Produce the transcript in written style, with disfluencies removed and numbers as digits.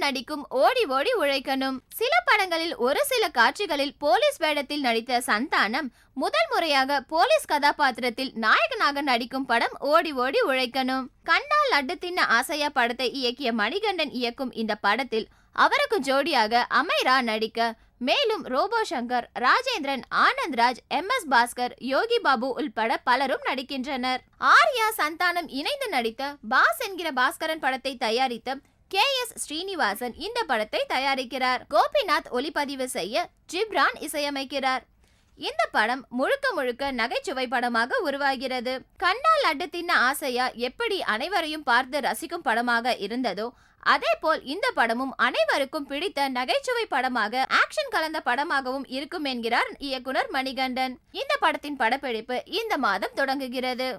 நடிக்கும் ஓடி ஓடி உழைக்கணும். சில படங்களில் ஒரு சில காட்சிகளில் போலீஸ் வேடத்தில் நடித்த சந்தானம் முதல் முறையாக போலீஸ் கதாபாத்திரத்தில் நாயகனாக நடிக்கும் படம் ஓடி ஓடி உழைக்கணும். கண்ணா லட்டு தின்ன ஆசையா படத்தை இயக்கிய மணிகண்டன் இயக்கும் இந்த படத்தில் அவருக்கு ஜோடியாக அமைரா நடிக்க, மேலும் ரோபோ சங்கர், ராஜேந்திரன், ஆனந்த்ராஜ், எம்.எஸ். பாஸ்கர், யோகி பாபு உள்பட பலரும் நடிக்கின்றனர். ஆர்யா சந்தானம் இணைந்து நடித்த பாஸ் என்கிற பாஸ்கரன் படத்தை தயாரித்த K.S. ஸ்ரீனிவாசன் இந்த படத்தை தயாரிக்கிறார். கோபிநாத் ஒளிப்பதிவு செய்ய ஜிப்ரான் இசையமைக்கிறார். இந்த படம் முழுக்க முழுக்க நகைச்சுவை படமாக உருவாகிறது. கண்ணா லட்டு தின்ன ஆசையா எப்படி அனைவரையும் பார்த்து ரசிக்கும் படமாக இருந்ததோ அதே போல் இந்த படமும் அனைவருக்கும் பிடித்த நகைச்சுவை படமாக, ஆக்ஷன் கலந்த படமாகவும் இருக்கும் என்கிறார் இயக்குனர் மணிகண்டன். இந்த படத்தின் படப்பிடிப்பு இந்த மாதம் தொடங்குகிறது.